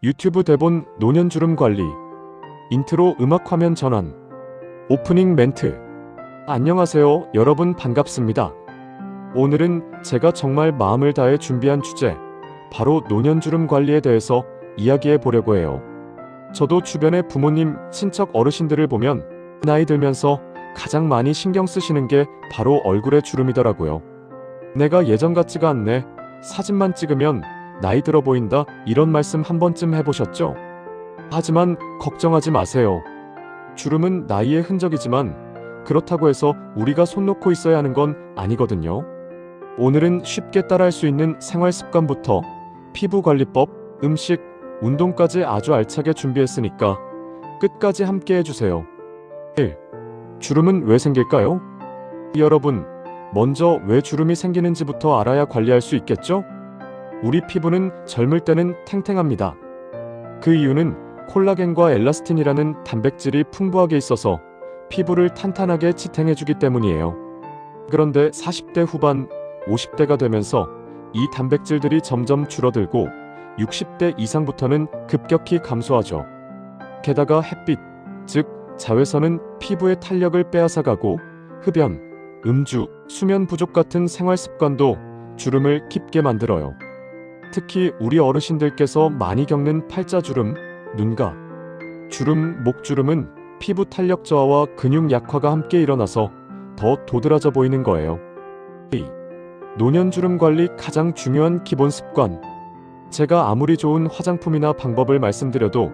유튜브 대본 노년주름 관리, 인트로 음악 화면 전환, 오프닝 멘트. 안녕하세요, 여러분 반갑습니다. 오늘은 제가 정말 마음을 다해 준비한 주제, 바로 노년주름 관리에 대해서 이야기해 보려고 해요. 저도 주변의 부모님, 친척 어르신들을 보면 나이 들면서 가장 많이 신경 쓰시는 게 바로 얼굴에 주름이더라고요. 내가 예전 같지가 않네, 사진만 찍으면 나이 들어 보인다, 이런 말씀 한 번쯤 해보셨죠? 하지만 걱정하지 마세요. 주름은 나이의 흔적이지만 그렇다고 해서 우리가 손 놓고 있어야 하는 건 아니거든요. 오늘은 쉽게 따라할 수 있는 생활 습관부터 피부관리법, 음식, 운동까지 아주 알차게 준비했으니까 끝까지 함께 해주세요. 1. 주름은 왜 생길까요? 여러분, 먼저 왜 주름이 생기는지부터 알아야 관리할 수 있겠죠? 우리 피부는 젊을 때는 탱탱합니다. 그 이유는 콜라겐과 엘라스틴이라는 단백질이 풍부하게 있어서 피부를 탄탄하게 지탱해주기 때문이에요. 그런데 40대 후반, 50대가 되면서 이 단백질들이 점점 줄어들고 60대 이상부터는 급격히 감소하죠. 게다가 햇빛, 즉 자외선은 피부의 탄력을 빼앗아가고 흡연, 음주, 수면 부족 같은 생활 습관도 주름을 깊게 만들어요. 특히 우리 어르신들께서 많이 겪는 팔자주름, 눈가, 주름, 목주름은 피부 탄력 저하와 근육 약화가 함께 일어나서 더 도드라져 보이는 거예요. 2. 노년주름 관리 가장 중요한 기본 습관. 제가 아무리 좋은 화장품이나 방법을 말씀드려도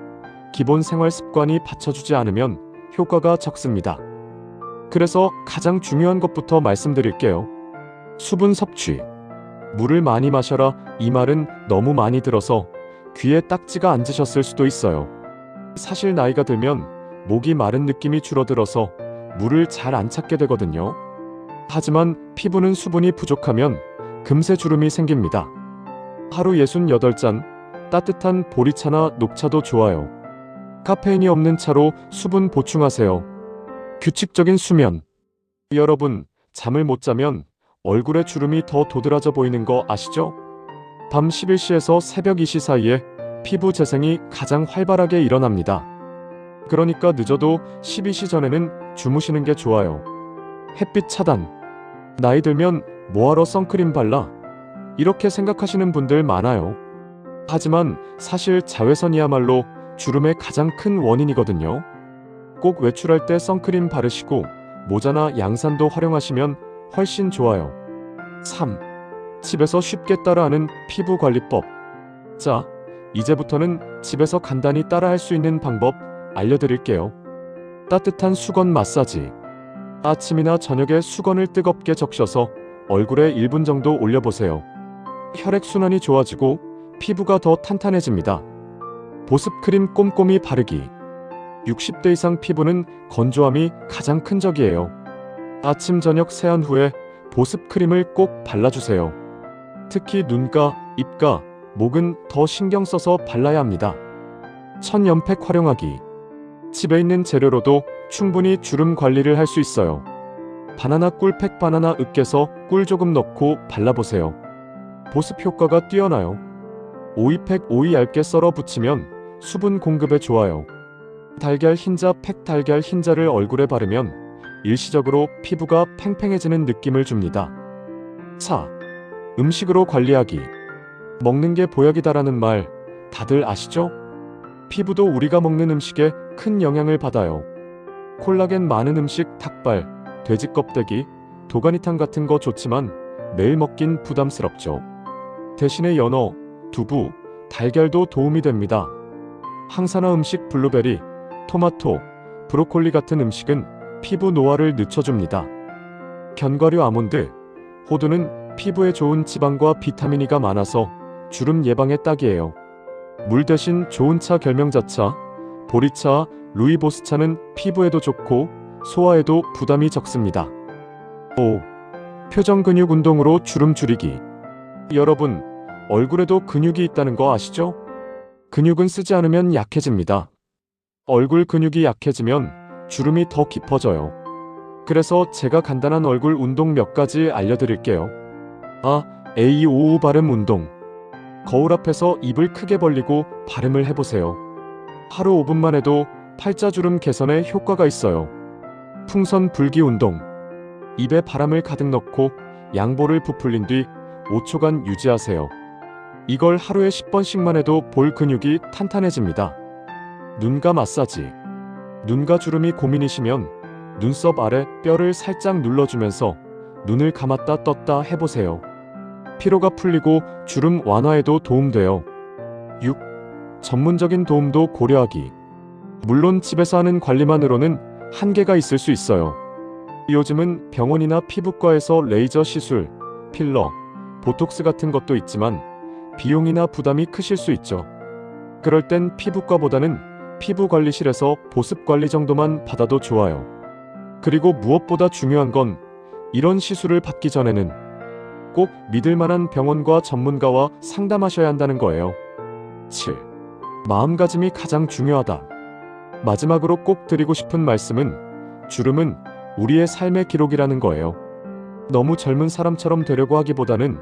기본 생활 습관이 받쳐주지 않으면 효과가 적습니다. 그래서 가장 중요한 것부터 말씀드릴게요. 수분 섭취. 물을 많이 마셔라, 이 말은 너무 많이 들어서 귀에 딱지가 앉으셨을 수도 있어요. 사실 나이가 들면 목이 마른 느낌이 줄어들어서 물을 잘 안 찾게 되거든요. 하지만 피부는 수분이 부족하면 금세 주름이 생깁니다. 하루 68잔, 따뜻한 보리차나 녹차도 좋아요. 카페인이 없는 차로 수분 보충하세요. 규칙적인 수면. 여러분, 잠을 못 자면 얼굴에 주름이 더 도드라져 보이는 거 아시죠? 밤 11시에서 새벽 2시 사이에 피부 재생이 가장 활발하게 일어납니다. 그러니까 늦어도 12시 전에는 주무시는 게 좋아요. 햇빛 차단. 나이 들면 뭐하러 선크림 발라? 이렇게 생각하시는 분들 많아요. 하지만 사실 자외선이야말로 주름의 가장 큰 원인이거든요. 꼭 외출할 때 선크림 바르시고 모자나 양산도 활용하시면 훨씬 좋아요. 3. 집에서 쉽게 따라하는 피부관리법. 자, 이제부터는 집에서 간단히 따라할 수 있는 방법 알려드릴게요. 따뜻한 수건 마사지. 아침이나 저녁에 수건을 뜨겁게 적셔서 얼굴에 1분 정도 올려보세요. 혈액순환이 좋아지고 피부가 더 탄탄해집니다. 보습크림 꼼꼼히 바르기. 60대 이상 피부는 건조함이 가장 큰 적이에요. 아침 저녁 세안 후에 보습크림을 꼭 발라주세요. 특히 눈가, 입가, 목은 더 신경 써서 발라야 합니다. 천연팩 활용하기. 집에 있는 재료로도 충분히 주름 관리를 할 수 있어요. 바나나 꿀팩, 바나나 으깨서 꿀 조금 넣고 발라보세요. 보습 효과가 뛰어나요. 오이팩, 오이 얇게 썰어 붙이면 수분 공급에 좋아요. 달걀 흰자 팩, 달걀 흰자를 얼굴에 바르면 일시적으로 피부가 팽팽해지는 느낌을 줍니다. 4. 음식으로 관리하기. 먹는 게 보약이다라는 말 다들 아시죠? 피부도 우리가 먹는 음식에 큰 영향을 받아요. 콜라겐 많은 음식, 닭발, 돼지 껍데기, 도가니탕 같은 거 좋지만 매일 먹긴 부담스럽죠. 대신에 연어, 두부, 달걀도 도움이 됩니다. 항산화 음식, 블루베리, 토마토, 브로콜리 같은 음식은 피부 노화를 늦춰줍니다. 견과류, 아몬드, 호두는 피부에 좋은 지방과 비타민 E가 많아서 주름 예방에 딱이에요. 물 대신 좋은 차, 결명자차, 보리차, 루이보스차는 피부에도 좋고 소화에도 부담이 적습니다. 5. 표정 근육 운동으로 주름 줄이기. 여러분, 얼굴에도 근육이 있다는 거 아시죠? 근육은 쓰지 않으면 약해집니다. 얼굴 근육이 약해지면 주름이 더 깊어져요. 그래서 제가 간단한 얼굴 운동 몇 가지 알려드릴게요. A55 발음 운동. 거울 앞에서 입을 크게 벌리고 발음을 해보세요. 하루 5분만 해도 팔자주름 개선에 효과가 있어요. 풍선 불기 운동. 입에 바람을 가득 넣고 양볼을 부풀린 뒤 5초간 유지하세요. 이걸 하루에 10번씩만 해도 볼 근육이 탄탄해집니다. 눈가 마사지. 눈가 주름이 고민이시면 눈썹 아래 뼈를 살짝 눌러주면서 눈을 감았다 떴다 해보세요. 피로가 풀리고 주름 완화에도 도움돼요. 6. 전문적인 도움도 고려하기. 물론 집에서 하는 관리만으로는 한계가 있을 수 있어요. 요즘은 병원이나 피부과에서 레이저 시술, 필러, 보톡스 같은 것도 있지만 비용이나 부담이 크실 수 있죠. 그럴 땐 피부과보다는 피부관리실에서 보습관리 정도만 받아도 좋아요. 그리고 무엇보다 중요한 건 이런 시술을 받기 전에는 꼭 믿을만한 병원과 전문가와 상담하셔야 한다는 거예요. 7. 마음가짐이 가장 중요하다. 마지막으로 꼭 드리고 싶은 말씀은 주름은 우리의 삶의 기록이라는 거예요. 너무 젊은 사람처럼 되려고 하기보다는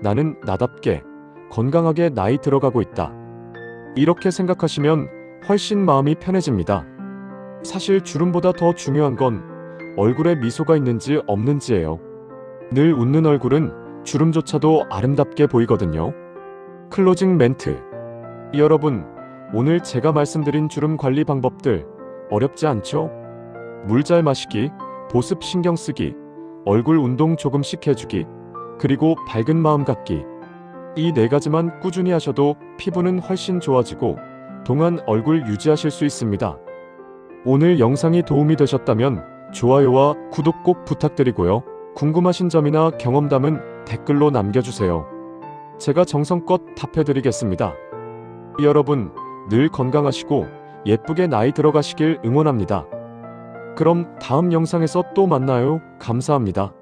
나는 나답게 건강하게 나이 들어가고 있다. 이렇게 생각하시면 훨씬 마음이 편해집니다. 사실 주름보다 더 중요한 건 얼굴에 미소가 있는지 없는지예요. 늘 웃는 얼굴은 주름조차도 아름답게 보이거든요. 클로징 멘트. 여러분, 오늘 제가 말씀드린 주름 관리 방법들 어렵지 않죠? 물 잘 마시기, 보습 신경 쓰기, 얼굴 운동 조금씩 해주기, 그리고 밝은 마음 갖기. 이 4가지만 꾸준히 하셔도 피부는 훨씬 좋아지고 동안 얼굴 유지하실 수 있습니다. 오늘 영상이 도움이 되셨다면 좋아요와 구독 꼭 부탁드리고요. 궁금하신 점이나 경험담은 댓글로 남겨주세요. 제가 정성껏 답해드리겠습니다. 여러분, 늘 건강하시고 예쁘게 나이 들어가시길 응원합니다. 그럼 다음 영상에서 또 만나요. 감사합니다.